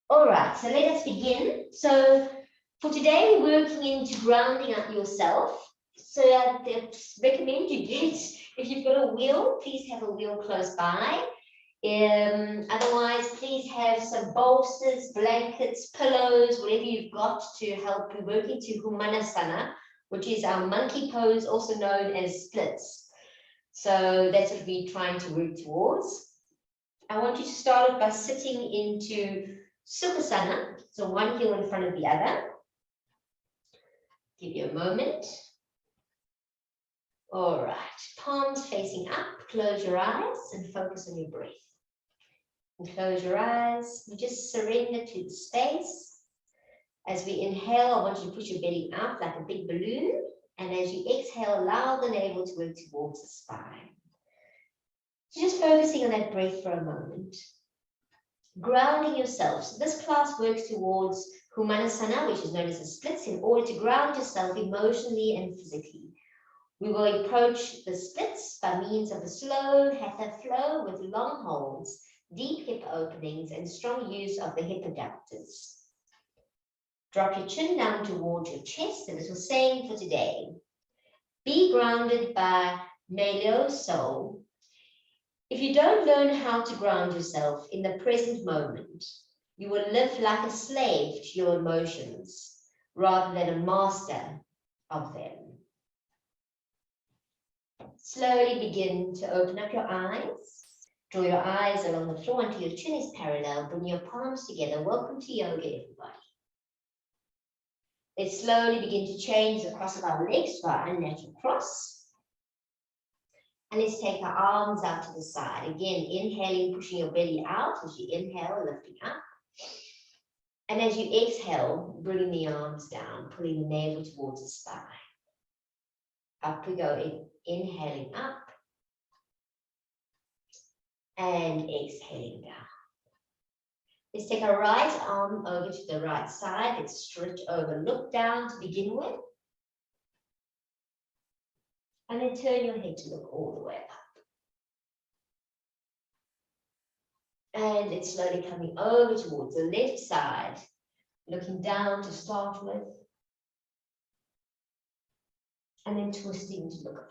All right, so let us begin. So for today, we're working into grounding up yourself. So I recommend you get, if you've got a wheel, please have a wheel close by. Otherwise, please have some bolsters, blankets, pillows, whatever you've got to help you work into hanumanasana, which is our monkey pose, also known as splits. So that's what we're trying to work towards. I want you to start off by sitting into Sukhasana, so one heel in front of the other. Give you a moment. All right, palms facing up, close your eyes and focus on your breath. And close your eyes, you just surrender to the space. As we inhale, I want you to push your belly out like a big balloon. And as you exhale, allow the navel to work towards the spine. So just focusing on that breath for a moment. Grounding yourself. So this class works towards hanumanasana, which is known as the splits, in order to ground yourself emotionally and physically. We will approach the splits by means of a slow hatha flow with long holds, deep hip openings, and strong use of the hip abductors. Drop your chin down towards your chest, and this was saying for today. Be grounded by Melio Soul. If you don't learn how to ground yourself in the present moment, you will live like a slave to your emotions rather than a master of them. Slowly begin to open up your eyes. Draw your eyes along the floor until your chin is parallel. Bring your palms together. Welcome to yoga, everybody. Let's slowly begin to change the cross of our legs to our unnatural cross. And let's take our arms out to the side. Again, inhaling, pushing your belly out as you inhale, lifting up. And as you exhale, bringing the arms down, pulling the navel towards the spine. Up we go, inhaling up. And exhaling down. Let's take our right arm over to the right side. Let's stretch over, look down to begin with. And then turn your head to look all the way up. And it's slowly coming over towards the left side, looking down to start with. And then twisting to look up.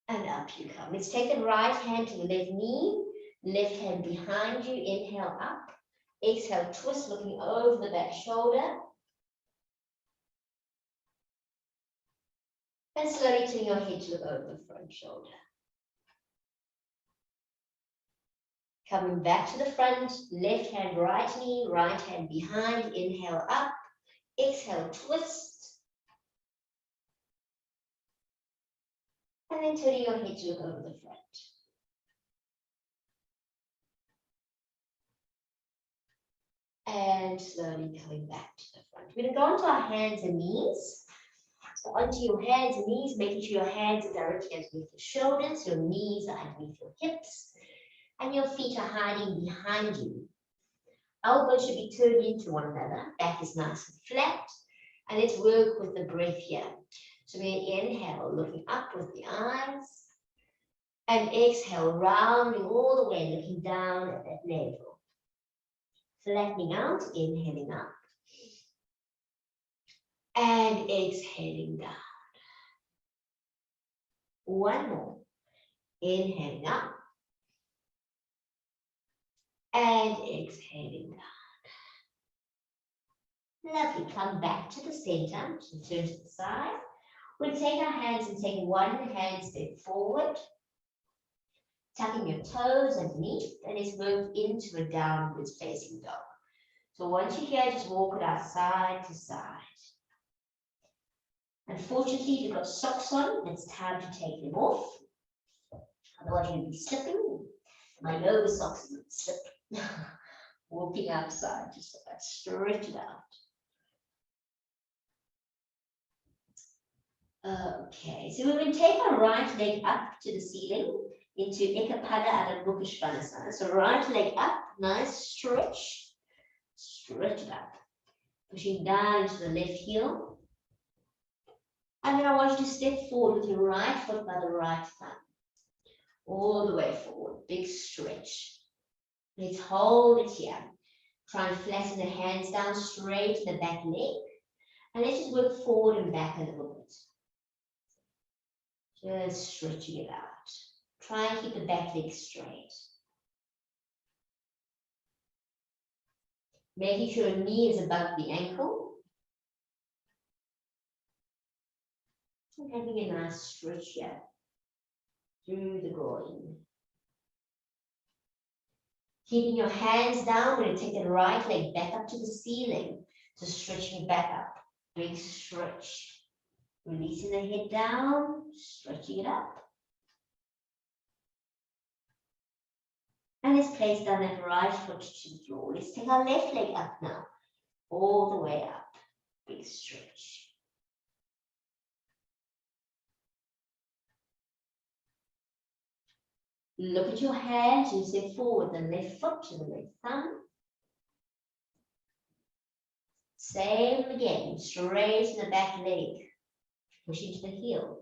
And up you come. Let's take the right hand to the left knee, left hand behind you. Inhale up. Exhale, twist, looking over the back shoulder. And slowly turn your head to look over the front shoulder. Coming back to the front, left hand, right knee, right hand behind. Inhale up. Exhale, twist. And then turning your head to look over the front. And slowly coming back to the front. We're going to go onto our hands and knees. So onto your hands and knees, making sure your hands are directly underneath your shoulders, your knees are underneath your hips, and your feet are hiding behind you. Elbows should be turned into one another. Back is nice and flat. And let's work with the breath here. So we inhale, looking up with the eyes. And exhale, rounding all the way, looking down at that navel. Flattening out, inhaling up. And exhaling down. One more. Inhaling up. And exhaling down. Lovely. Come back to the center. So turn to the side. We'll take our hands and take one hand step forward. Tucking your toes underneath. And let's move into a downwards facing dog. So once you're here, just walk it out side to side. Unfortunately, if you've got socks on, it's time to take them off. Otherwise, you'll be slipping. My yoga socks would slip. Walking outside, just like that, stretch it out. Okay, so we're going to take our right leg up to the ceiling into Ekapada Adho Mukha Svanasana. So right leg up, nice stretch. Stretch it up. Pushing down into the left heel. And then I want you to step forward with your right foot by the right thumb. All the way forward, big stretch. Let's hold it here. Try and flatten the hands down straight in the back leg. And let's just work forward and back a little bit. Just stretching it out. Try and keep the back leg straight. Making sure your knee is above the ankle. And having a nice stretch here through the groin. Keeping your hands down, we're going to take the right leg back up to the ceiling. So stretching it back up. Big stretch. Releasing the head down, stretching it up. And let's place down that right foot to the floor. Let's take our left leg up now. All the way up. Big stretch. Look at your hands. You step forward the left foot to the left thumb. Same again. Straighten the back leg. Push into the heel.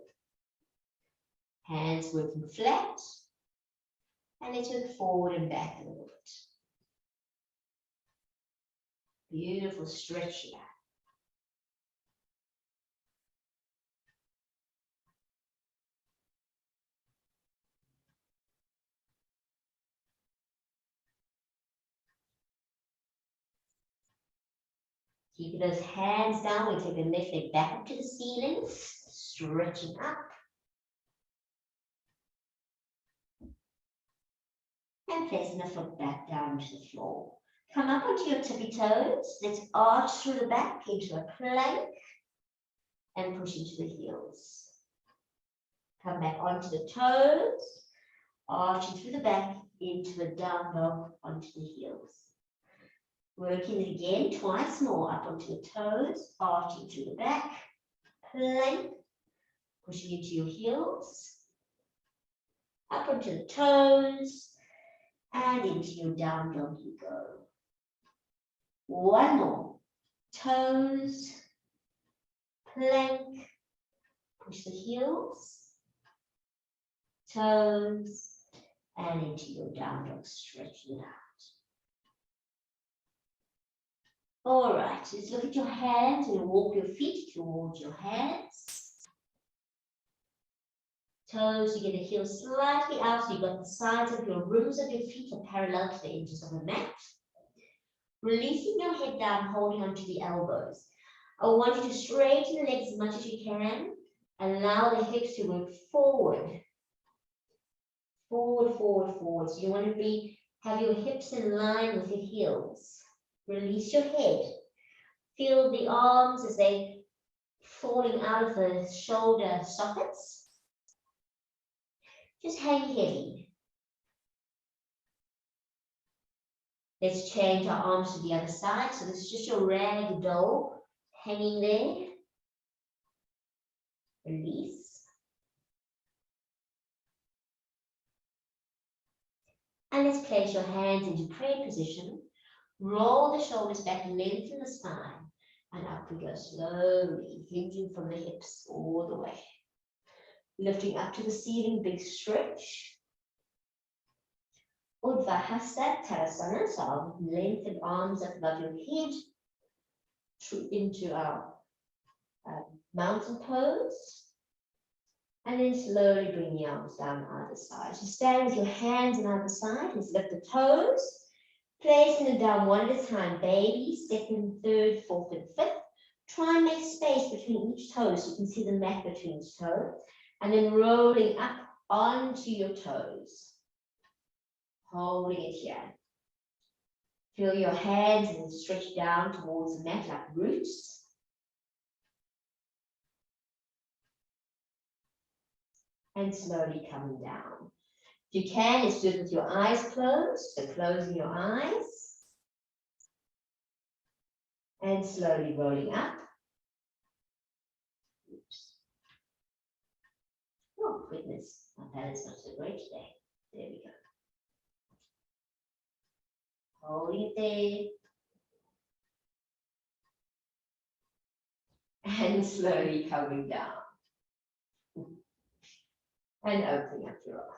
Hands working flat. And let's work forward and back a little bit. Beautiful stretch here. Keep those hands down. We take the left leg back up to the ceiling, stretching up. And placing the foot back down to the floor. Come up onto your tippy toes. Let's arch through the back into a plank and push into the heels. Come back onto the toes, arching through the back into a down dog onto the heels. Working it again twice more up onto the toes, arching through the back, plank, pushing into your heels, up onto the toes, and into your down dog you go. One more. Toes, plank, push the heels, toes, and into your down dog, stretching it out. All right, let's look at your hands and walk your feet towards your hands. Toes, you get the heels slightly out, so you've got the sides of your rims of your feet are parallel to the edges of the mat. Releasing your head down, holding onto the elbows. I want you to straighten the legs as much as you can. Allow the hips to work forward. Forward, forward, forward. So you want to have your hips in line with your heels. Release your head. Feel the arms as they falling out of the shoulder sockets. Just hang heavy. Let's change our arms to the other side. So this is just your rag doll hanging there. Release. And let's place your hands into prayer position. Roll the shoulders back, lengthen the spine, and up we go slowly, hinging from the hips all the way. Lifting up to the ceiling, big stretch. Hanumanasana, so our lengthened arms up above your head, into our mountain pose. And then slowly bring the arms down either side. So stand with your hands on either side. Let's lift the toes. Placing them down one at a time. Baby, second, third, fourth, and fifth. Try and make space between each toe so you can see the mat between each toe. And then rolling up onto your toes. Holding it here. Feel your hands and then stretch down towards the mat like roots. And slowly coming down. If you can, let's do it with your eyes closed. So closing your eyes. And slowly rolling up. Oops. Oh, goodness. My balance not so great today. There we go. Holding it there. And slowly coming down. And opening up your eyes.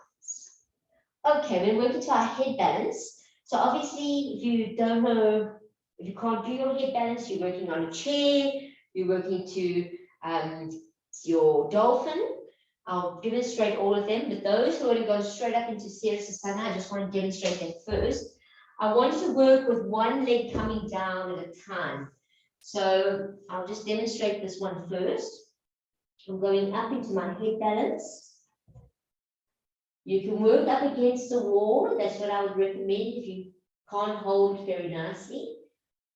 Okay, we're working to our head balance. So obviously, if you don't know, if you can't do your head balance, you're working on a chair, you're working to your dolphin. I'll demonstrate all of them, but those who want to go straight up into hanumanasana, I just want to demonstrate that first. I want you to work with one leg coming down at a time. So I'll just demonstrate this one first. I'm going up into my head balance. You can work up against the wall. That's what I would recommend if you can't hold very nicely.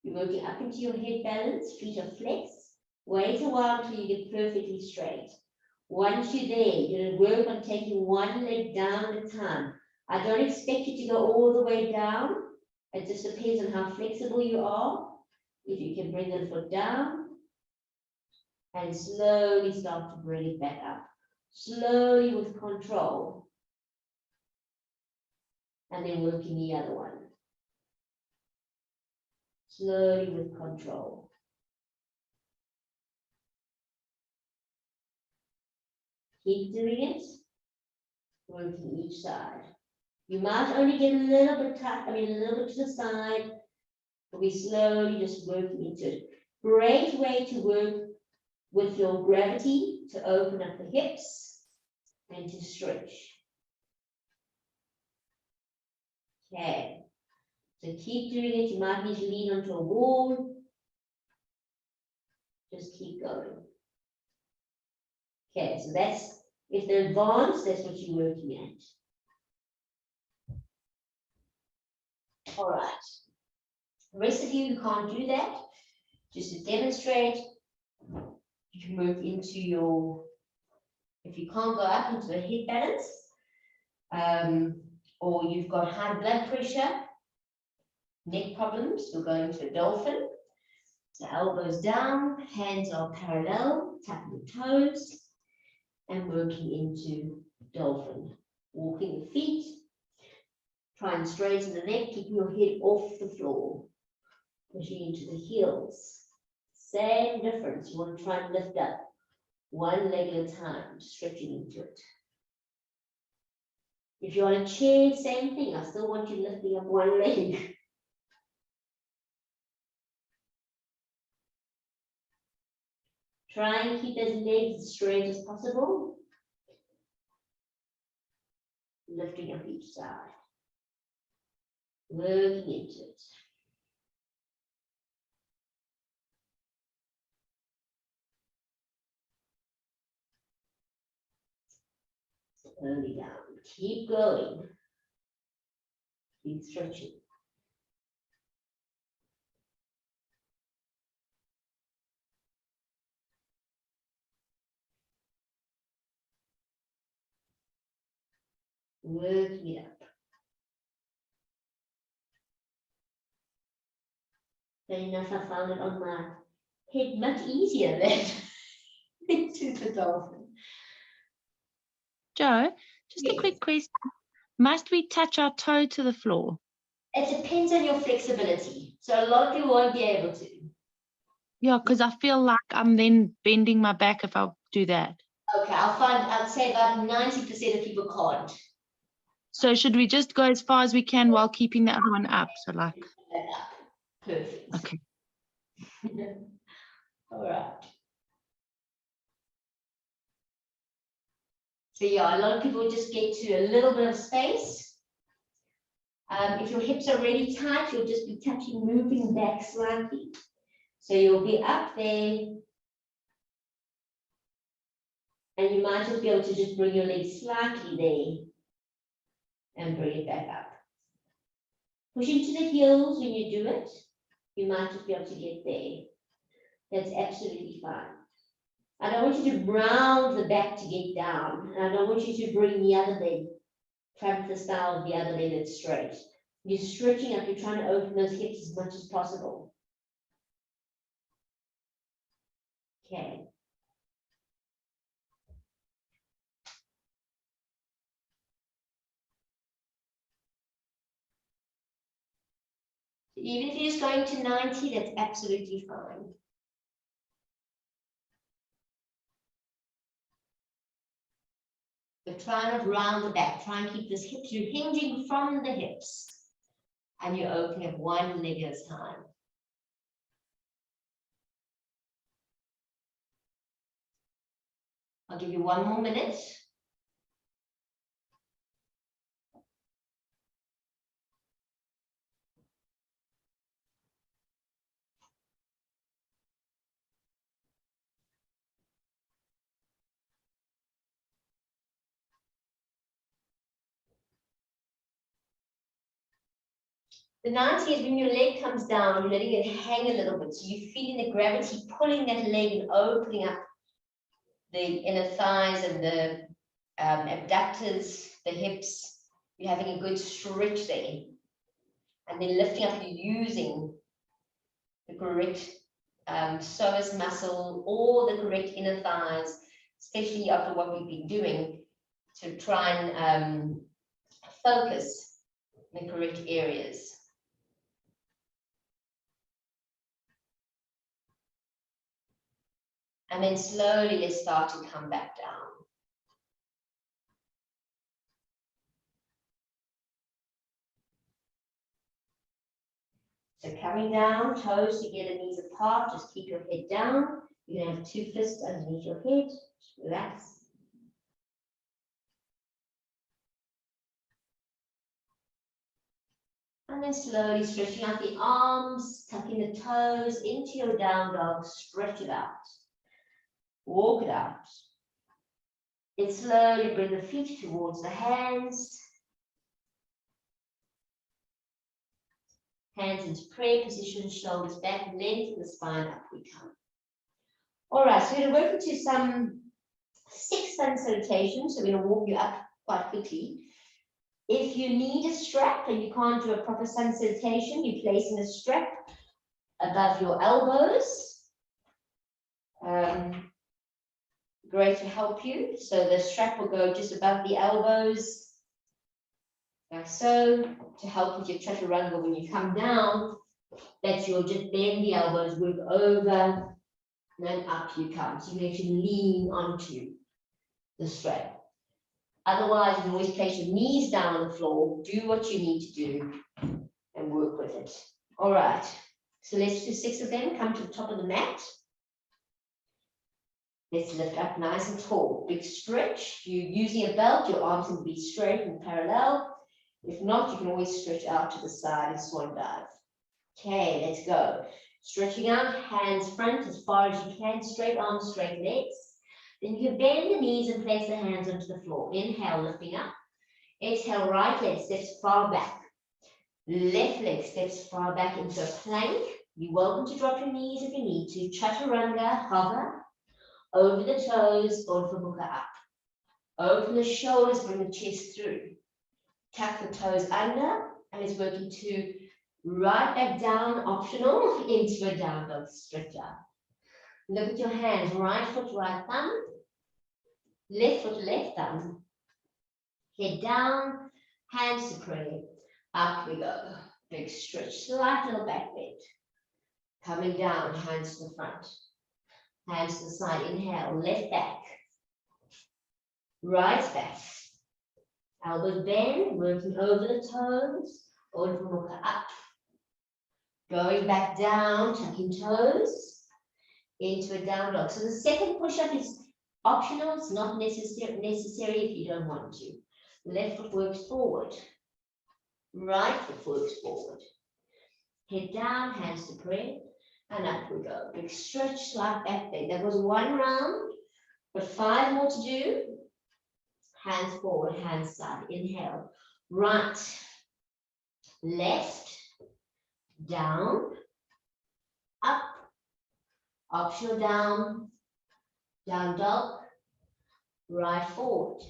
You're working up into your head balance, feet are flexed. Wait a while till you get perfectly straight. Once you're there, you're going to work on taking one leg down at a time. I don't expect you to go all the way down. It just depends on how flexible you are. If you can bring the foot down and slowly start to bring it back up. Slowly with control. And then working the other one. Slowly with control. Keep doing it. Working each side. You might only get a little bit tight, a little bit to the side, but we slowly just working into it. Great way to work with your gravity to open up the hips and to stretch. Okay, so keep doing it. You might need to lean onto a wall. Just keep going. Okay, so that's, if they're advanced, that's what you're working at. All right. The rest of you who can't do that, just to demonstrate, you can work into your, if you can't go up into a head balance, or you've got high blood pressure, neck problems, you'll go into a dolphin. So elbows down, hands are parallel, tapping the toes, and working into dolphin. Walking the feet, try and straighten the neck, keeping your head off the floor. Pushing into the heels. Same difference. You want to try and lift up one leg at a time, stretching into it. If you're on a chair, same thing. I still want you lifting up one leg. Try and keep those legs as straight as possible. Lifting up each side. Working into it. Slowly down. Keep going. Keep stretching. Working it up. Fair enough, I found it on my head much easier than into the dolphin. Jo, just Yes. a quick question. Must we touch our toe to the floor? It depends on your flexibility. So a lot of you won't be able to. Yeah, because I feel like I'm then bending my back if I do that. Okay, I'd say about 90% of people can't. So should we just go as far as we can while keeping the other one up? So like, Perfect. okay. All right. So yeah, a lot of people just get to a little bit of space. If your hips are really tight, you'll just be touching, moving back slightly. So you'll be up there. And you might just be able to just bring your legs slightly there and bring it back up. Push into the heels when you do it. You might just be able to get there. That's absolutely fine. I don't want you to round the back to get down. And I don't want you to bring the other leg, tramp the style of the other leg that's straight. You're stretching up, you're trying to open those hips as much as possible. Okay. Even if you're just going to 90, that's absolutely fine. But try not round the back. Try and keep this hips. You're hinging from the hips. And you're opening up one leg at a time. I'll give you 1 more minute. The 90 is when your leg comes down, you're letting it hang a little bit. So you're feeling the gravity pulling that leg and opening up the inner thighs and the abductors, the hips. You're having a good stretch there. And then lifting up, you're using the correct psoas muscle or the correct inner thighs, especially after what we've been doing, to try and focus in the correct areas. And then slowly let's start to come back down. So coming down, toes together, knees apart, just keep your head down. You're going to have 2 fists underneath your head. Just relax. And then slowly stretching out the arms, tucking the toes into your down dog, stretch it out. Walk it out. Then slowly bring the feet towards the hands. Hands into prayer position, shoulders back, lengthen the spine, up we come. All right, so we're going to work into some 6 sun salutations. So we're going to walk you up quite quickly. If you need a strap and you can't do a proper sun salutation, you're placing a strap above your elbows. Great to help you. So the strap will go just above the elbows, like so, to help with your chaturanga when you come down, that you'll just bend the elbows, work over, and then up you come. So you can actually lean onto the strap. Otherwise, you can always place your knees down on the floor, do what you need to do, and work with it. All right, so let's do 6 of them. Come to the top of the mat. Let's lift up nice and tall. Big stretch. If you're using a belt, your arms will be straight and parallel. If not, you can always stretch out to the side and swan dive. Okay, let's go. Stretching out, hands front as far as you can, straight arms, straight legs. Then you can bend the knees and place the hands onto the floor. Inhale, lifting up. Exhale, right leg steps far back. Left leg steps far back into a plank. You're welcome to drop your knees if you need to. Chaturanga, hover. Over the toes, Urdhva Mukha up. Open the shoulders, bring the chest through. Tuck the toes under, and it's working to right back down, optional, into a down dog stretch out. Look at your hands, right foot, right thumb. Left foot, left thumb. Head down, hands to prayer. Up we go. Big stretch, slight little back bend. Coming down, hands to the front. Hands to the side, inhale, left back, right back. Elbows bend, working over the toes, Urdhva Mukha up. Going back down, tucking toes, into a down dog. So the second push-up is optional, it's not necessary if you don't want to. Left foot works forward, right foot works forward. Head down, hands to prayer. And up we go. Big stretch, slight back bend. That was 1 round, but 5 more to do. Hands forward, hands side. Inhale. Right, left, down, up, optional down, down dog, right forward,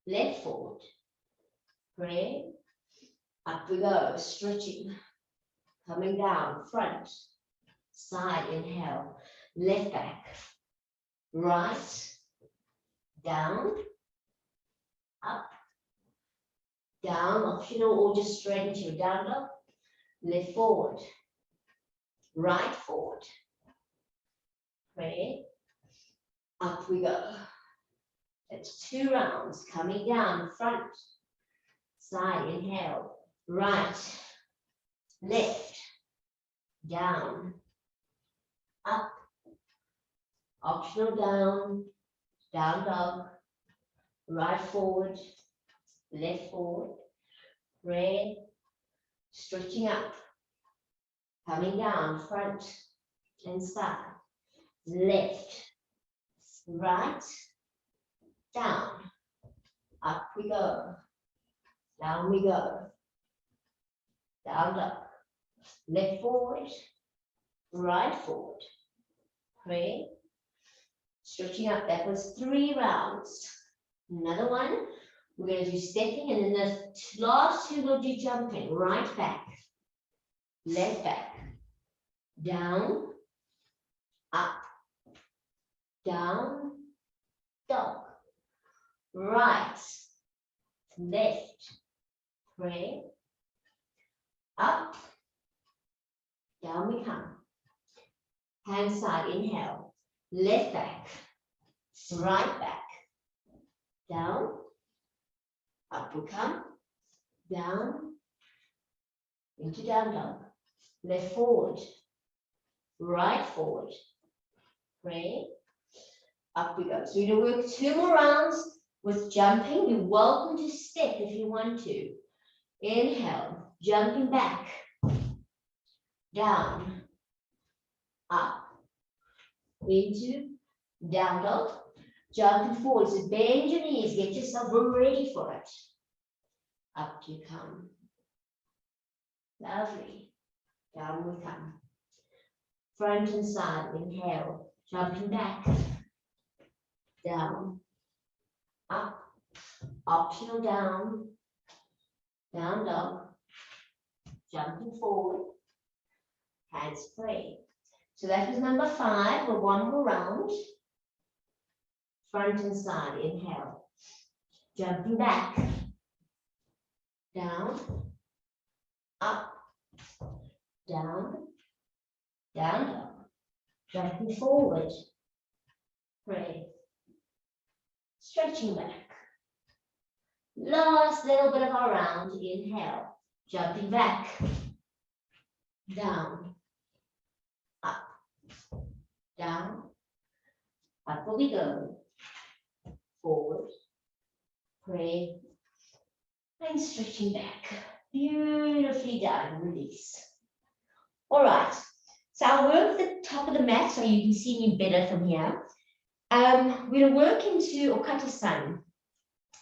left forward. Prayer. Up we go. Stretching. Coming down, front. Side, inhale, left back, right, down, up, down, optional, or just straight into your down dog, left forward, right forward, prayer, up we go. That's 2 rounds, coming down, front, side, inhale, right, left, down, up, optional down, down dog, right forward, left forward, pray, stretching up, coming down, front and side, left, right, down, up we go, down we go, down up, left forward, right forward, pray, stretching up. That was 3 rounds. Another one, we're going to do stepping, and then the last 2 we'll do jumping, right back, left back, down, up, down, dog, right, left, pray, up, down we come, hand side, inhale, left back, right back, down, up we come, down, into down dog, left forward, right forward, pray, up we go. So we're going to work 2 more rounds with jumping. You're welcome to step if you want to. Inhale, jumping back, down, up, into down dog, jumping forward. So bend your knees, get yourself ready for it. Up you come. Lovely. Down we come. Front and side, inhale, jumping back, down, up, optional down, down dog, jumping forward, hands pray. So that was number 5, or 1 more round. Front and side, inhale, jumping back, down, up, down, down dog, jumping forward, pray, stretching back. Last little bit of our round, inhale, jumping back, down, up, down, up we go, forward, pray, and stretching back. Beautifully done, release. All right, so I'll work the top of the mat so you can see me better from here. We're going to work into abductors.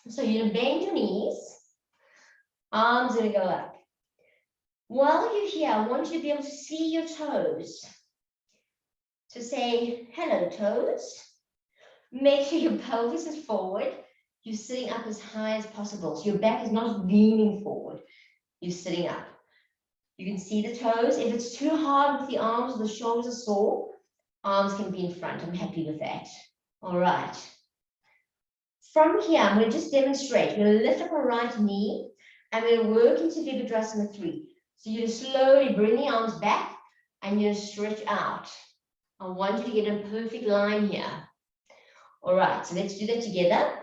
So you're going to bend your knees, arms are going to go up. While you're here, I want you to be able to see your toes. So say, hello toes. Make sure your pelvis is forward. You're sitting up as high as possible. So your back is not leaning forward. You're sitting up. You can see the toes. If it's too hard with the arms, the shoulders are sore, arms can be in front. I'm happy with that. All right. From here, I'm going to just demonstrate. We're going to lift up our right knee and we're going to work into Virabhadrasana 3. So you're going to slowly bring the arms back and you're going to stretch out. I want you to get a perfect line here. All right, so let's do that together.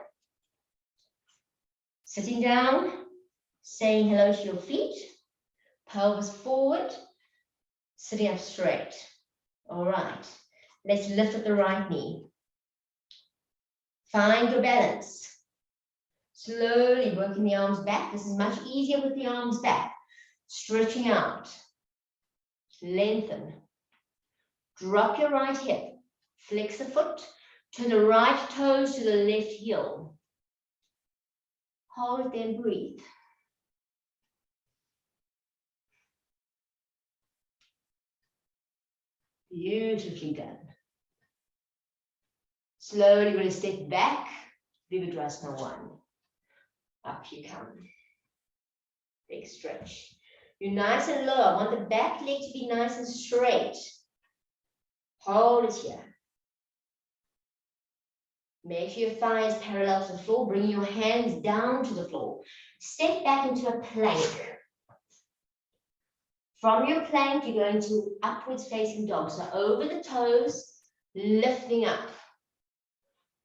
Sitting down, saying hello to your feet, pelvis forward, sitting up straight. All right, let's lift up the right knee. Find your balance. Slowly working the arms back. This is much easier with the arms back. Stretching out. Lengthen. Drop your right hip. Flex the foot. Turn the right toes to the left heel. Hold it, then breathe. Beautifully done. Slowly, we're going to step back. Virabhadrasana 1. Up you come. Big stretch. You're nice and low. I want the back leg to be nice and straight. Hold it here. Make sure your thigh is parallel to the floor. Bring your hands down to the floor. Step back into a plank. From your plank, you're going to upwards facing dog. So over the toes, lifting up.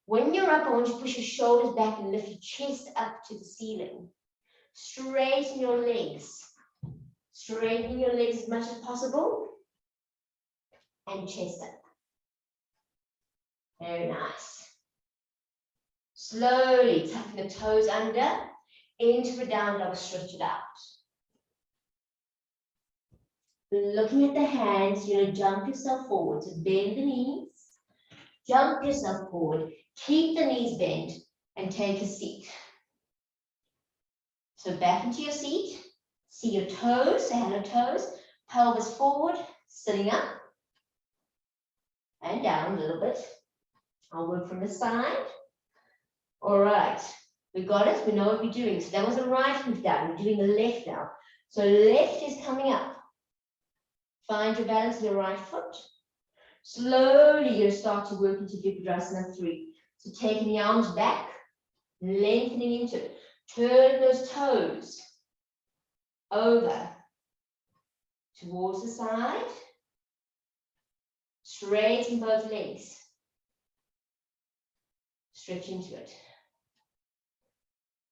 When you're up, I want you to push your shoulders back and lift your chest up to the ceiling. Straighten your legs. Straightening your legs as much as possible. And chest up. Very nice. Slowly tucking the toes under into a down dog, stretch it out. Looking at the hands, you're going to jump yourself forward. So bend the knees, jump yourself forward, keep the knees bent, and take a seat. So back into your seat, see your toes, say hello toes, pelvis forward, sitting up, and down a little bit. I'll work from the side. All right, we got it, we know what we're doing. So that was the right we've done, we're doing the left now. So left is coming up. Find your balance in your right foot. Slowly you'll start to work into Virabhadrasana 3. So taking the arms back, lengthening into it. Turn those toes over towards the side. Straighten both legs. Stretch into it.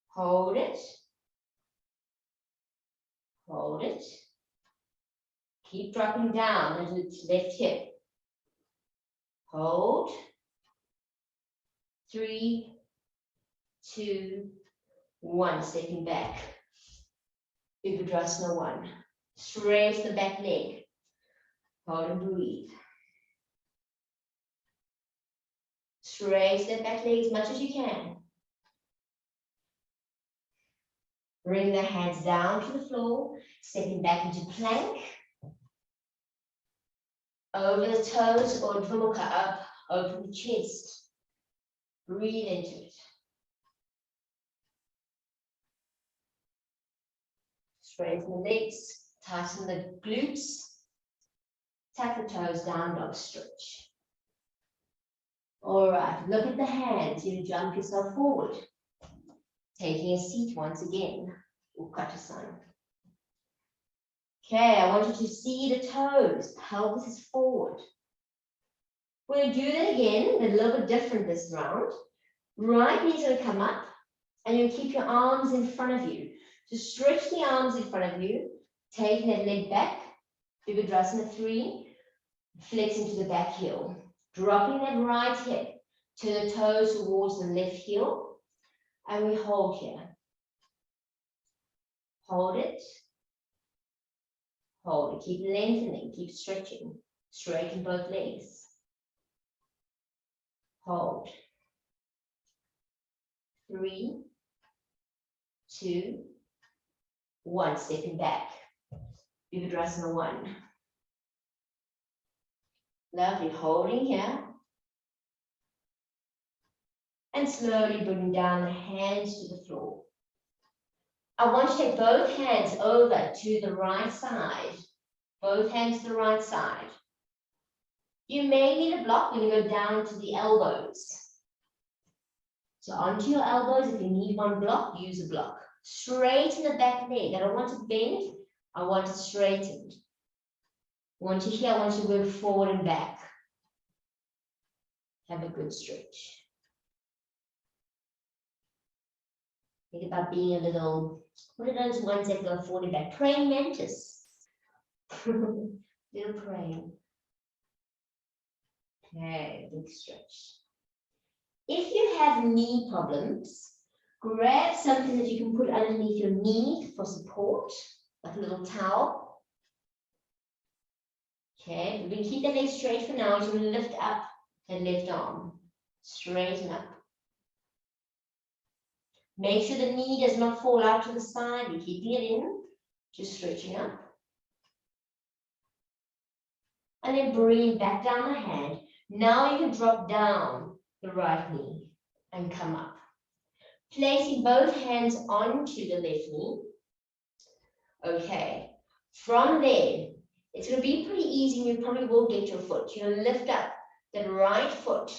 Hold it. Hold it. Keep dropping down into the left hip. Hold. 3, 2, 1. Stepping back. Virabhadrasana 1. Straighten the back leg. Hold and breathe. Straighten the back leg as much as you can. Bring the hands down to the floor, stepping back into plank. Over the toes or Dvamukha up, open the chest. Breathe into it. Straighten the legs, tighten the glutes. Tuck the toes down, dog stretch. All right, look at the hands. You jump yourself forward. Taking a seat once again, Utkatasana. Okay, I want you to see the toes, pelvis is forward. We're going to do that again, a little bit different this round. Right knee's going to come up, and you keep your arms in front of you. So stretch the arms in front of you, taking that leg back, Virabhadrasana 3, flexing to the back heel. Dropping that right hip, turn the toes towards the left heel, and we hold here. Hold it. Hold it. Keep lengthening, keep stretching. Straighten both legs. Hold. 3, 2, 1. Stepping back. Virabhadrasana 1. Lovely. Holding here. And slowly bringing down the hands to the floor. I want you to take both hands over to the right side. Both hands to the right side. You may need a block when you go down to the elbows. So onto your elbows, if you need one block, use a block. Straighten the back leg. I don't want it bent, I want it straightened. Once you're here, I want you to work forward and back. Have a good stretch. Think about being a little, what are those ones that go forward and back? Praying mantis. Little praying. Okay, big stretch. If you have knee problems, grab something that you can put underneath your knee for support, like a little towel. Okay, we're going to keep that leg straight for now. You're going to lift up that left arm. Straighten up. Make sure the knee does not fall out to the side. We're keeping it in, just stretching up. And then bring back down the hand. Now you can drop down the right knee and come up. Placing both hands onto the left knee. Okay, from there, it's going to be pretty easy and you probably will get your foot. You're going to lift up the right foot,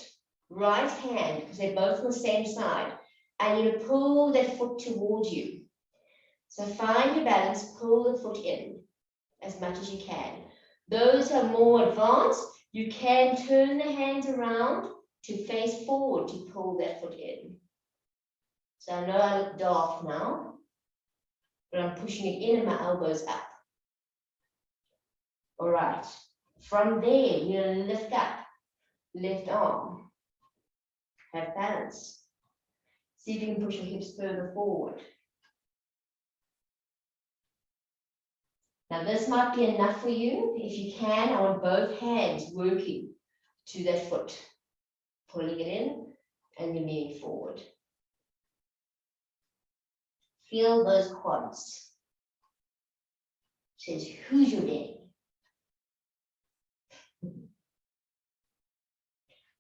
right hand, because they're both on the same side. And you're going to pull that foot towards you. So find your balance, pull the foot in as much as you can. Those who are more advanced, you can turn the hands around to face forward to pull that foot in. So I know I look daft now, but I'm pushing it in and my elbows up. All right. From there, you're going to lift up, left arm. Have balance. See if you can push your hips further forward. Now this might be enough for you. If you can, I want both hands working to that foot. Pulling it in and you're leaning forward. Feel those quads. Says, who's your daddy?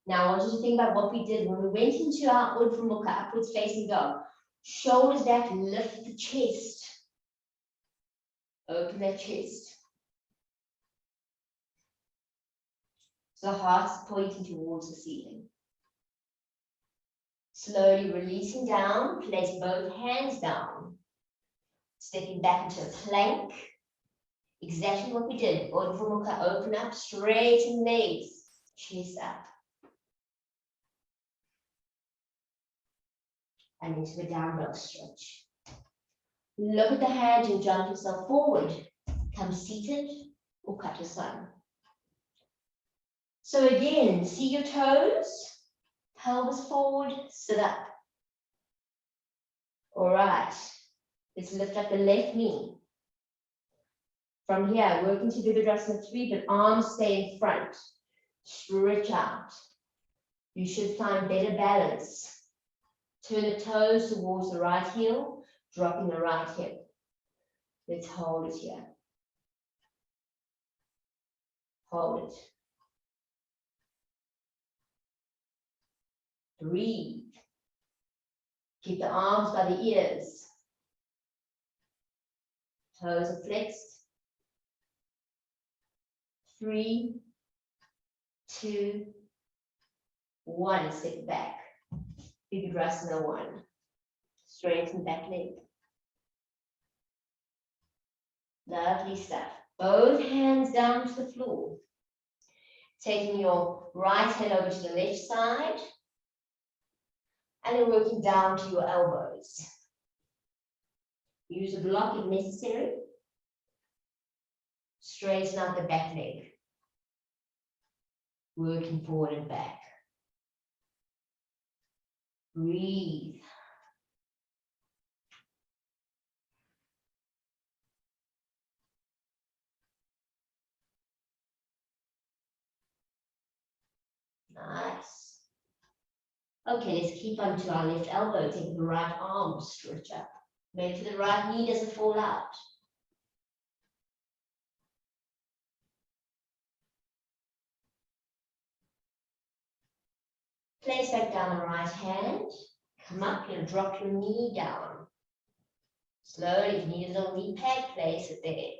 Now I want you to think about what we did when we went into our Urdhva Mukha, upwards facing dog. Shoulders back, lift the chest. Open that chest. So the heart's pointing towards the ceiling. Slowly releasing down, place both hands down. Stepping back into a plank. Exactly what we did. Urdhva Mukha, open up, straighten legs, chest up. And into the down dog stretch. Look at the hand and jump yourself forward. Come seated or Uttanasana. So again, see your toes, pelvis forward, sit up. All right, let's lift up the left knee. From here, work into Virabhadrasana 3, but arms stay in front. Stretch out. You should find better balance. Turn the toes towards the right heel, dropping the right hip. Let's hold it here. Hold it. Breathe. Keep the arms by the ears. Toes are flexed. 3, 2, 1. Sit back. Virabhadrasana 1. Straighten back leg. Lovely stuff. Both hands down to the floor. Taking your right hand over to the left side. And then working down to your elbows. Use a block if necessary. Straighten out the back leg. Working forward and back. Breathe. Nice. Okay, let's keep onto our left elbow. Take the right arm, stretch up. Make sure the right knee doesn't fall out. Place back down the right hand. Come up and drop your knee down. Slowly, if you need a little knee pad, place it there.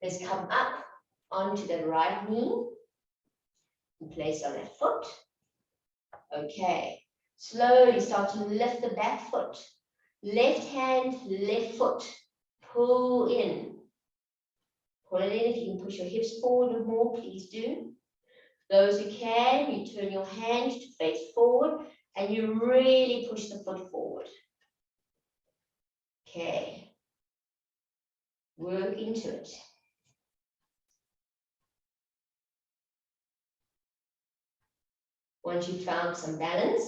Let's come up onto the right knee. And place on that foot. Okay. Slowly start to lift the back foot. Left hand, left foot. Pull in. Pull it in. If you can push your hips forward more, please do. Those who can, you turn your hand to face forward and you really push the foot forward. Okay. Work into it. Once you've found some balance,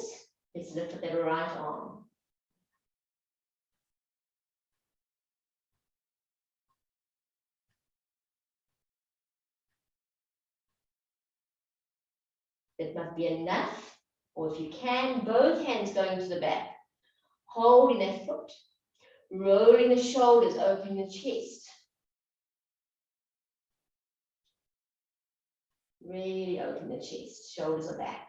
let's lift up that right arm. That must be enough. Or if you can, both hands going to the back. Holding that foot. Rolling the shoulders, opening the chest. Really open the chest. Shoulders are back.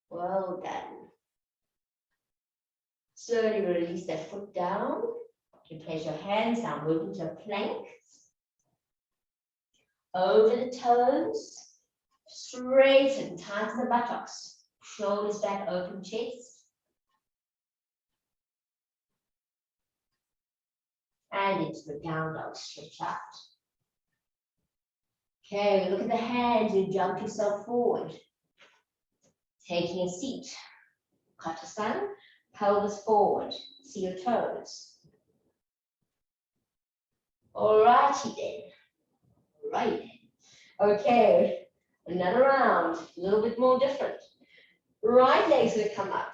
Well done. Slowly release that foot down. You place your hands down, move into a plank. Over the toes. Straighten, tighten the buttocks. Shoulders back, open chest. And into the down dog, stretch out. Okay, look at the hands, you jump yourself forward. Taking a seat. Hatha, pelvis forward. See your toes. Alrighty then. Right. Okay, another round, a little bit more different. Right leg's gonna come up.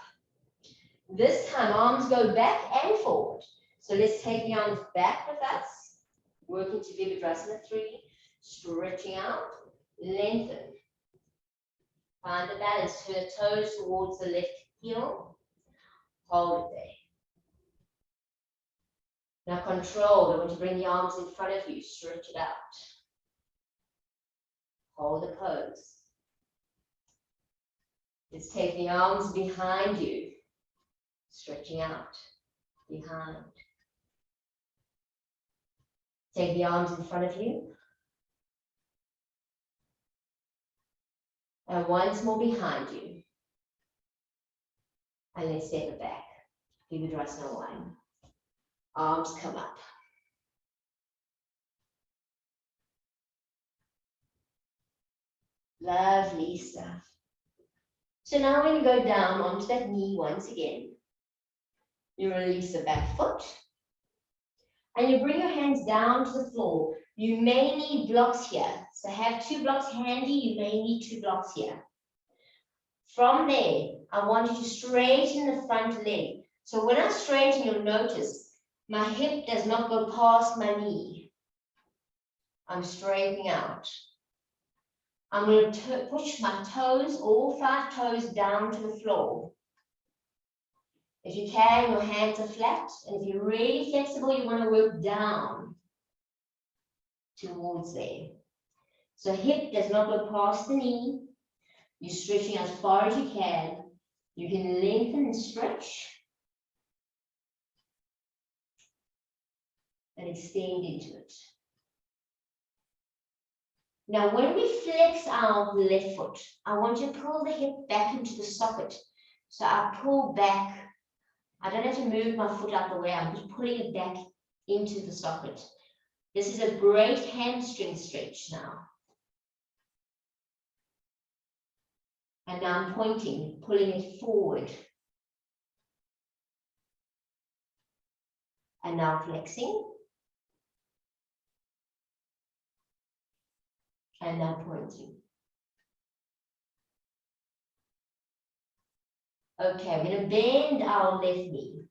This time, arms go back and forward. So let's take the arms back with us. Working to Virabhadrasana 3. Stretching out, lengthen. Find the balance, turn the toes towards the left heel. Hold it there. Now control, I want to bring the arms in front of you, stretch it out. Hold the pose. Let's take the arms behind you, stretching out, behind. Take the arms in front of you. And once more behind you. And then step it back. Virabhadrasana 1. Arms come up. Lovely stuff. So now we're going to go down onto that knee once again. You release the back foot. And you bring your hands down to the floor. You may need blocks here. So have 2 blocks handy. You may need 2 blocks here. From there, I want you to straighten the front leg. So when I straighten, you'll notice my hip does not go past my knee. I'm straightening out. I'm going to push my toes, all 5 toes, down to the floor. If you can, your hands are flat. And if you're really flexible, you want to work down towards there. So hip does not go past the knee. You're stretching as far as you can. You can lengthen and stretch. And extend into it. Now, when we flex our left foot, I want you to pull the hip back into the socket. So I pull back. I don't have to move my foot out the way. I'm just pulling it back into the socket. This is a great hamstring stretch now. And now I'm pointing, pulling it forward. And now flexing. And now pointing. Okay, we're going to bend our left knee.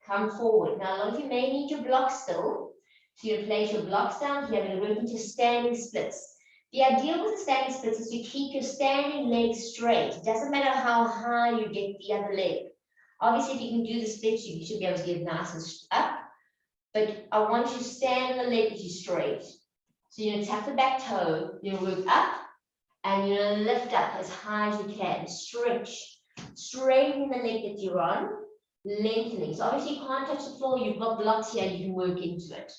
Come forward. Now, a lot of you may need your blocks still. So you place your blocks down here. We're working to standing splits. The idea with the standing splits is to keep your standing leg straight. It doesn't matter how high you get the other leg. Obviously, if you can do the splits, you should be able to get nice and up. But I want you to stand on the leg which is straight. So you're going to tap the back toe, you're going to work up, and you're going to lift up as high as you can. Stretch. Straighten the leg that you're on, lengthening. So obviously you can't touch the floor, you've got blocks here, you can work into it.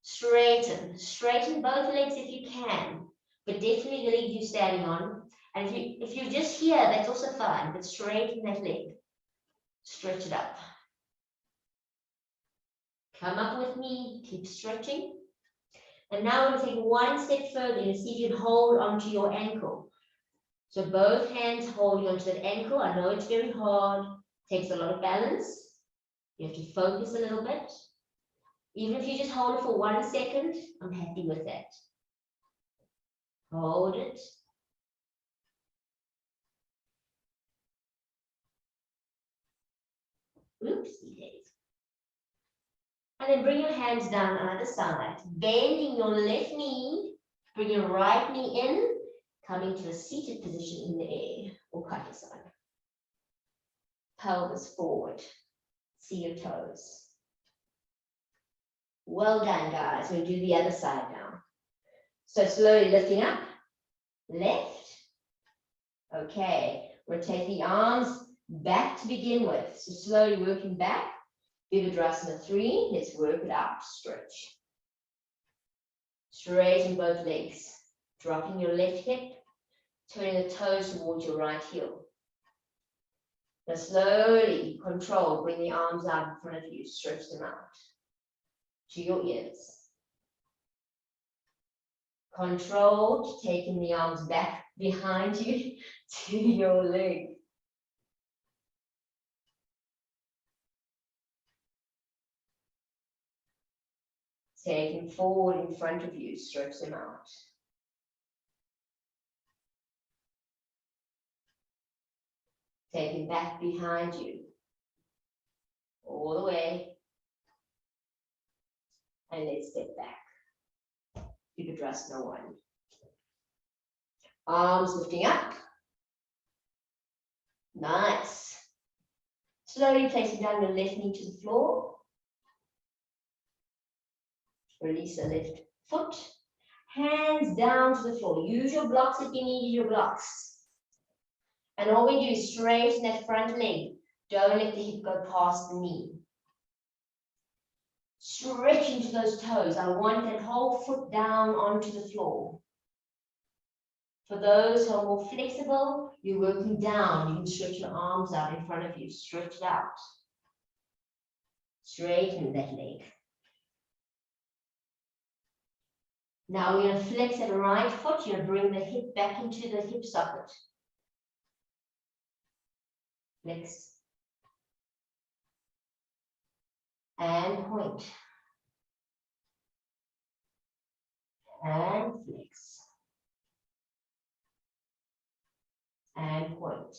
Straighten both legs if you can, but definitely the leg you're standing on. And if you're just here, that's also fine, but straighten that leg. Stretch it up. Come up with me, keep stretching. And now we're going to take one step further and see if you can hold onto your ankle. So both hands holding onto that ankle. I know it's very hard, takes a lot of balance. You have to focus a little bit. Even if you just hold it for 1 second, I'm happy with that. Hold it. Oopsie days. And then bring your hands down on either side, bending your left knee, bring your right knee in, coming to a seated position in the air, or cut aside. Pelvis forward, see your toes. Well done, guys. We'll do the other side now. So slowly lifting up, left. Okay, rotate the arms back to begin with. So slowly working back. Virabhadrasana 3, let's work it out, stretch. Straighten both legs, dropping your left hip, turning the toes towards your right heel. Now slowly, control, bring the arms out in front of you, stretch them out to your ears. Controlled, taking the arms back behind you to your leg. Take them forward in front of you, stretch them out. Take them back behind you, all the way. And let's step back. You could trust no one. Arms lifting up. Nice. Slowly placing down your left knee to the floor. Release the left foot. Hands down to the floor. Use your blocks if you need your blocks. And all we do is straighten that front leg. Don't let the hip go past the knee. Stretch into those toes. I want that whole foot down onto the floor. For those who are more flexible, you're working down. You can stretch your arms out in front of you. Stretch it out. Straighten that leg. Now we're going to flex that right foot. You're going to bring the hip back into the hip socket. Flex. And point. And flex. And point.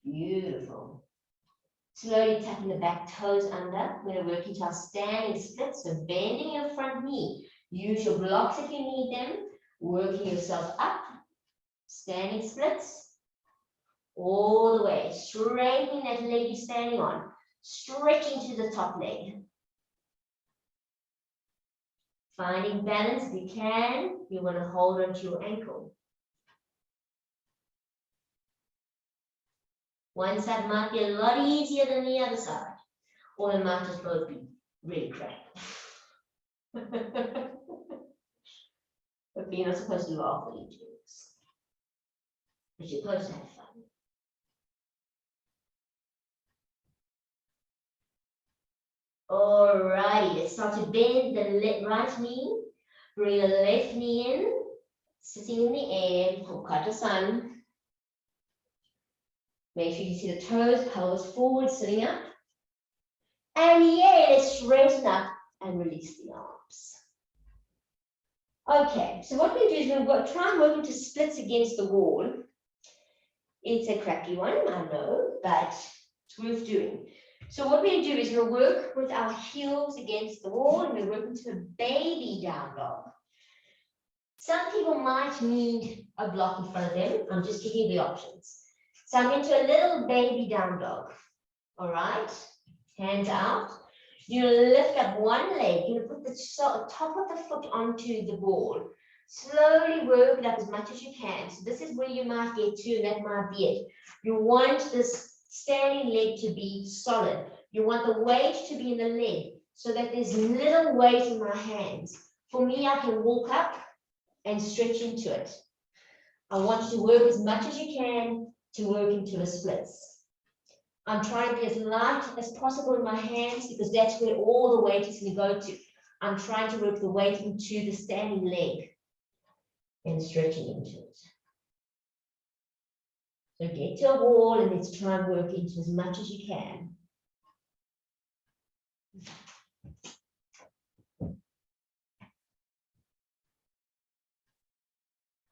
Beautiful. Slowly tucking the back toes under. We're going to work into our standing split. So bending your front knee. Use your blocks if you need them. Working yourself up. Standing splits. All the way. Straightening that leg you're standing on. Stretching to the top leg. Finding balance if you can. You want to hold onto your ankle. One side might be a lot easier than the other side. Or it might just both be really crap. But you're not supposed to laugh when you do this. But you're supposed to have fun. Alrighty, let's start to bend the right knee. Bring the left knee in, sitting in the air for hanumanasana. Make sure you see the toes, pelvis forward, sitting up. And yeah, let's straighten up and release the arms. Okay, so what we do is we'll try and work into splits against the wall. It's a crappy one, I know, but it's worth doing. So what we're going to do is we'll work with our heels against the wall and we'll work into a baby down dog. Some people might need a block in front of them. I'm just giving you the options. So I'm into a little baby down dog. All right, hands out. You lift up one leg. You're going to put the top of the foot onto the ball. Slowly work it up as much as you can. So this is where you might get to, and that might be it. You want this standing leg to be solid. You want the weight to be in the leg so that there's little weight in my hands. For me, I can walk up and stretch into it. I want you to work as much as you can to work into the splits. I'm trying to be as light as possible in my hands because that's where all the weight is going to go to. I'm trying to work the weight into the standing leg and stretching into it. So get to a wall and let's try and work into as much as you can.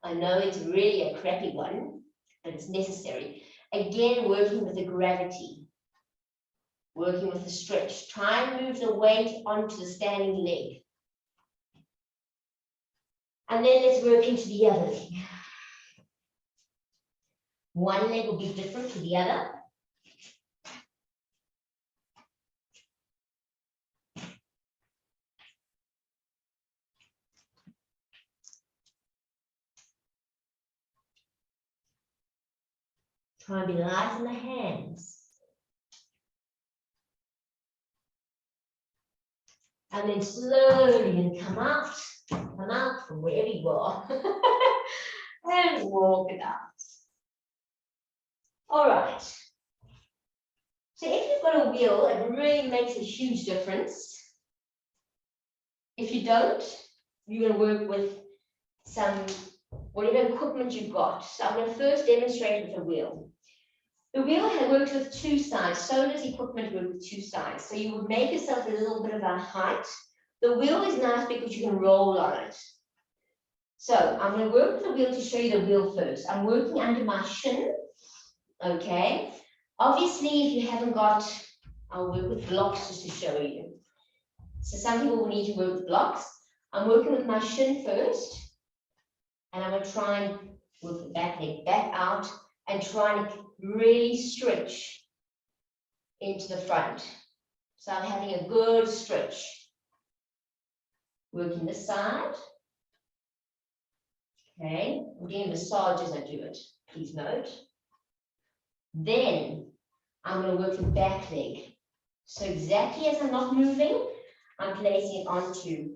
I know it's really a crappy one, but it's necessary. Again, working with the gravity, working with the stretch. Try and move the weight onto the standing leg. And then let's work into the other leg. One leg will be different to the other. Try and be light in the hands. And then slowly come out from wherever you are and walk it out. All right. So if you've got a wheel, it really makes a huge difference. If you don't, you're going to work with some, whatever equipment you've got. So I'm going to first demonstrate with the wheel. The wheel works with two sides. So does equipment work with two sides. So you would make yourself a little bit of a height. The wheel is nice because you can roll on it. So I'm going to work with the wheel to show you the wheel first. I'm working under my shin. Okay. Obviously, if you haven't got, I'll work with blocks just to show you. So some people will need to work with blocks. I'm working with my shin first. And I'm going to try and work the back leg back out and try and really stretch into the front. So I'm having a good stretch. Working this side. Okay, I'm doing a massage as I do it, please note. Then I'm going to work the back leg. So exactly as I'm not moving, I'm placing it onto,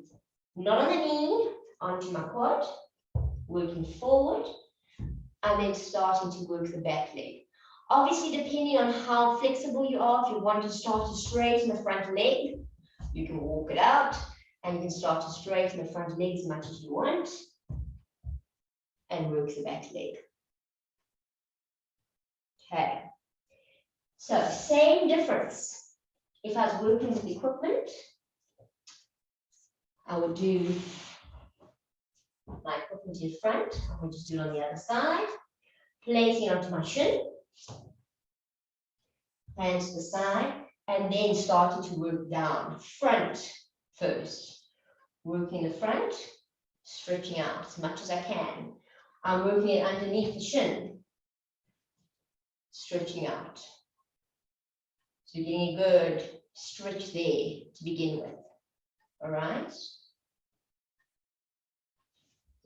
not on the knee, onto my quad, working forward, and then starting to work the back leg. Obviously, depending on how flexible you are, if you want to start to straighten the front leg, you can walk it out, and you can start to straighten the front leg as much as you want, and work the back leg. Okay. So same difference. If I was working with equipment, I would do my equipment in front. I would just do it on the other side, placing it onto my shin, hands to the side, and then starting to work down front first. Working the front, stretching out as much as I can. I'm working it underneath the shin, stretching out. So you're getting a good stretch there to begin with. All right.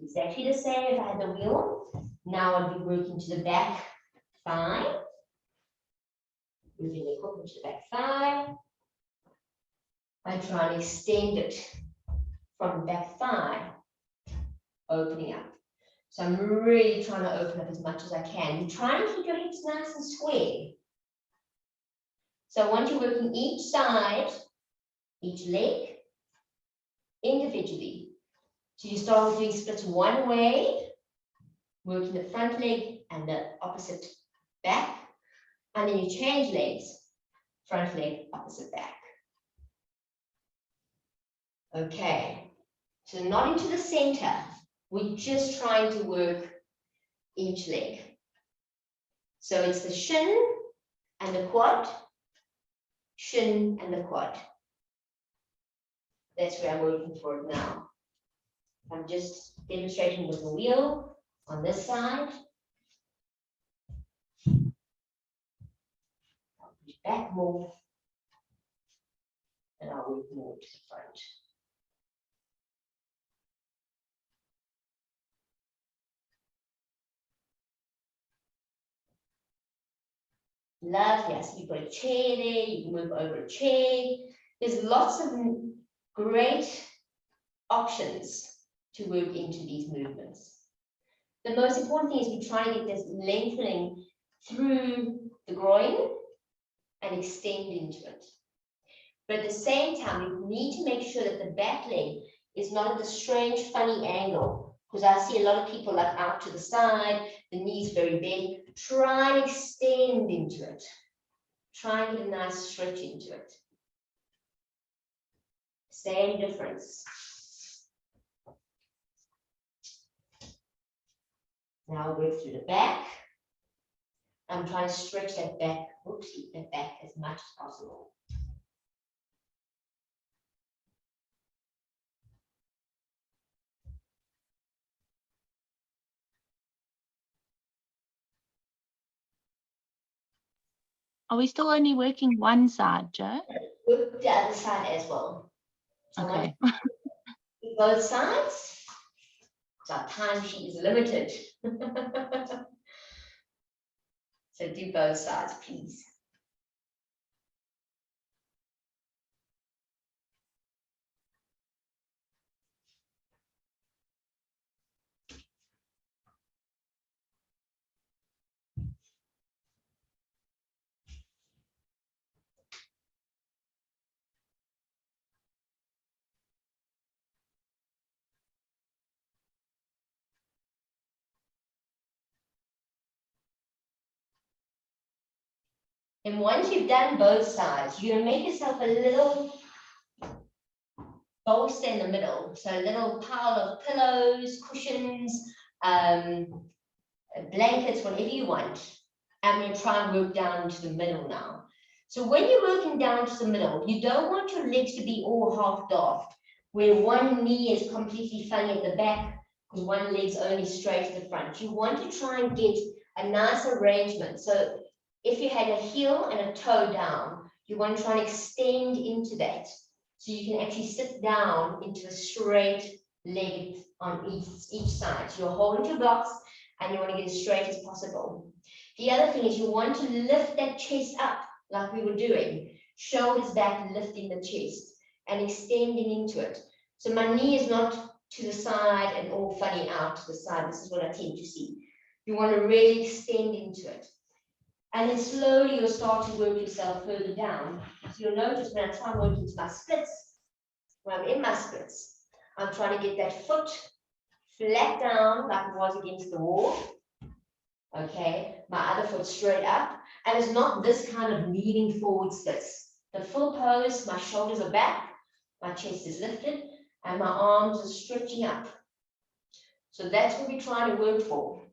Exactly the same if I had the wheel. Now I'll be working to the back thigh. Moving the equipment to the back thigh. I try and extend it from the back thigh, opening up. So I'm really trying to open up as much as I can. You try and keep your hips nice and square. So once you're working each side, each leg, individually. So you start with doing splits one way, working the front leg and the opposite back, and then you change legs, front leg, opposite back. Okay, so not into the center. We're just trying to work each leg. So it's the shin and the quad, shin and the quad. That's where I'm working for it now. I'm just demonstrating with the wheel on this side. I'll push back more, and I'll work more to the front. Lovely. Yes, you've got a chair there, you can move over a chair. There's lots of great options to work into these movements. The most important thing is we try to get this lengthening through the groin and extend into it. But at the same time, we need to make sure that the back leg is not at a strange, funny angle, because I see a lot of people like out to the side, the knees very big. Try and extend into it. Try and get a nice stretch into it. Same difference. Now work through the back. I'm trying to stretch that back, oopsie, that back as much as possible. Are we still only working one side, Joe? Work the other side as well. So Okay. Both sides. So our time sheet is limited. So do both sides, please. And once you've done both sides, you're going to make yourself a little bolster in the middle. So a little pile of pillows, cushions, blankets, whatever you want. And we'll try and work down to the middle now. So when you're working down to the middle, you don't want your legs to be all half daft, where one knee is completely funny at the back because one leg's only straight at the front. You want to try and get a nice arrangement. So if you had a heel and a toe down, you want to try and extend into that. So you can actually sit down into a straight leg on each side. So you're holding your blocks and you want to get as straight as possible. The other thing is you want to lift that chest up like we were doing. Shoulders back, lifting the chest and extending into it. So my knee is not to the side and all funny out to the side. This is what I tend to see. You want to really extend into it. And then slowly you'll start to work yourself further down. So you'll notice when I try and work into my splits, when I'm in my splits, I'm trying to get that foot flat down like it was against the wall. Okay, my other foot straight up. And it's not this kind of leaning forward splits. The full pose, my shoulders are back, my chest is lifted, and my arms are stretching up. So that's what we're trying to work for,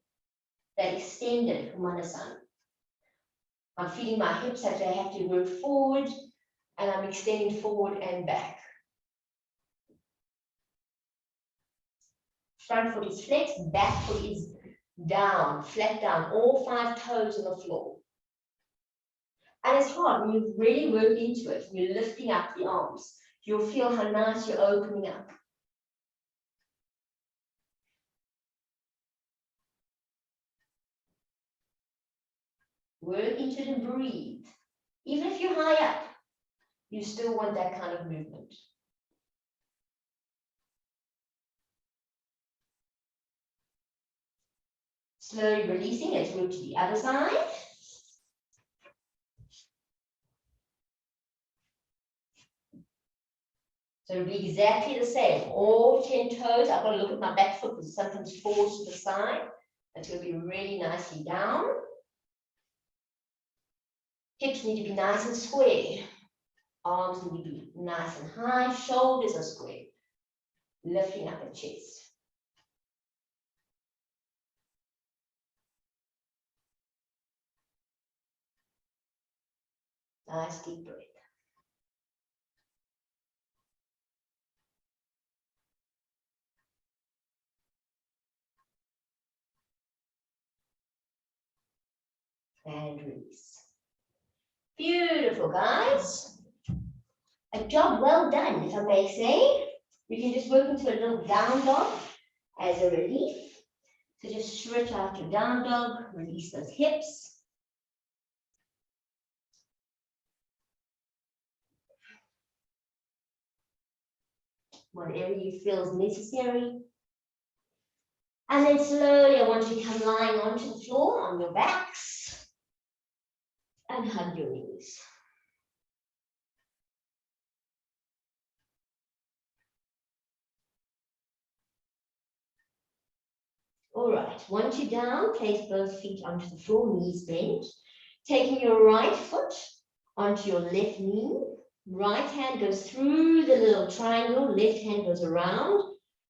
that extended hanumanasana. I'm feeling my hips that they have to work forward, and I'm extending forward and back. Front foot is flexed, back foot is down, flat down, all 5 toes on the floor. And it's hard when you really work into it, you're lifting up the arms. You'll feel how nice you're opening up. Work into it and breathe. Even if you're high up, you still want that kind of movement. Slowly releasing, let's move to the other side. So it'll be exactly the same. All 10 toes. I've got to look at my back foot because something's forced to the side. That's going to be really nicely down. Hips need to be nice and square. Arms need to be nice and high. Shoulders are square. Lifting up the chest. Nice deep breath. And release. Beautiful, guys. A job well done, if I may say. You can just work into a little down dog as a relief. So just stretch out your down dog, release those hips. Whatever you feel is necessary. And then slowly I want you to come lying onto the floor on your backs and hug your knees. All right, once you're down, place both feet onto the floor, knees bent. Taking your right foot onto your left knee. Right hand goes through the little triangle, left hand goes around.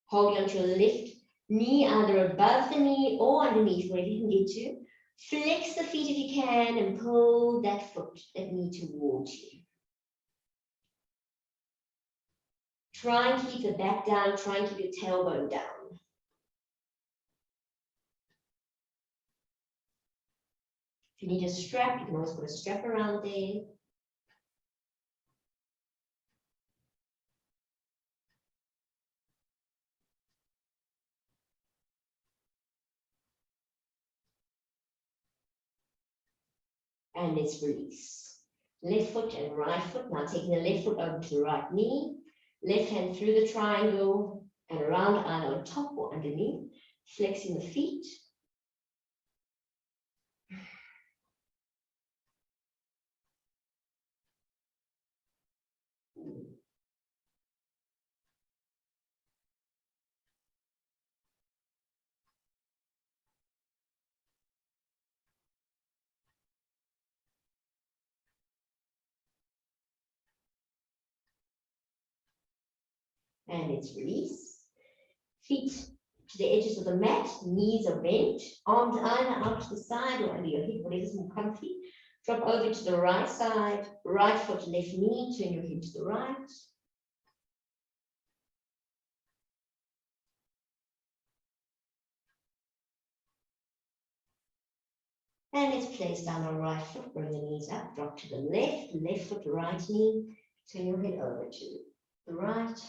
Hold onto your left knee, either above the knee or underneath, wherever you can get to. Flex the feet if you can and pull that foot, that knee towards you. Try and keep the back down, try and keep your tailbone down. If you need a strap, you can always put a strap around there. And let's release. Left foot and right foot. Now taking the left foot over to the right knee. Left hand through the triangle and around either on top or underneath. Flexing the feet. And let's release. Feet to the edges of the mat, knees are bent, arms either out to the side or under your hip, whatever's more comfy. Drop over to the right side, right foot, left knee, turn your head to the right. And let's place down our right foot, bring the knees up, drop to the left foot, right knee, turn your head over to the right.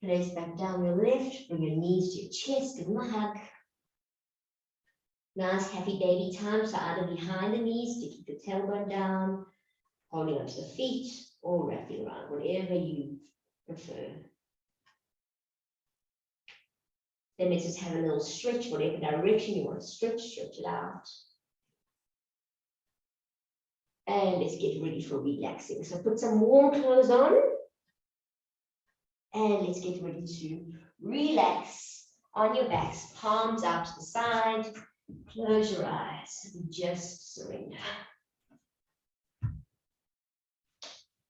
Place back down your left, bring your knees to your chest, give them a hug. Nice happy baby time, so either behind the knees to keep the tailbone down, holding onto the feet, or wrapping around, whatever you prefer. Then let's just have a little stretch, whatever direction you want to stretch it out. And let's get ready for relaxing. So put some warm clothes on. And let's get ready to relax on your backs, palms out to the side. Close your eyes and just surrender.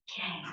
Okay.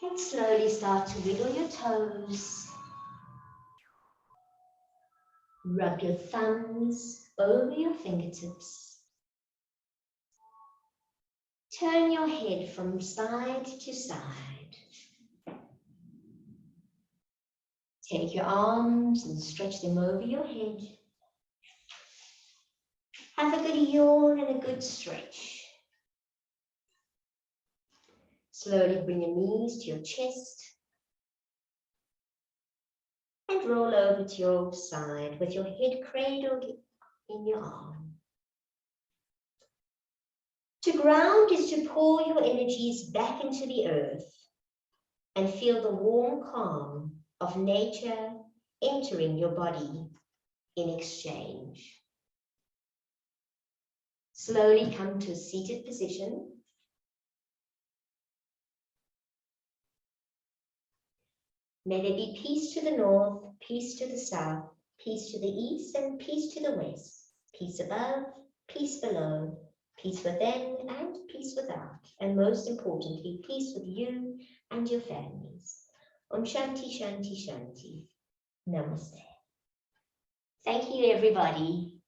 And slowly start to wiggle your toes. Rub your thumbs over your fingertips. Turn your head from side to side. Take your arms and stretch them over your head. Have a good yawn and a good stretch. Slowly bring your knees to your chest and roll over to your side with your head cradled in your arm. To ground is to pour your energies back into the earth and feel the warm calm of nature entering your body in exchange. Slowly come to a seated position. May there be peace to the north, peace to the south, peace to the east, and peace to the west. Peace above, peace below, peace within and peace without. And most importantly, peace with you and your families. Om Shanti, Shanti, Shanti. Namaste. Thank you, everybody.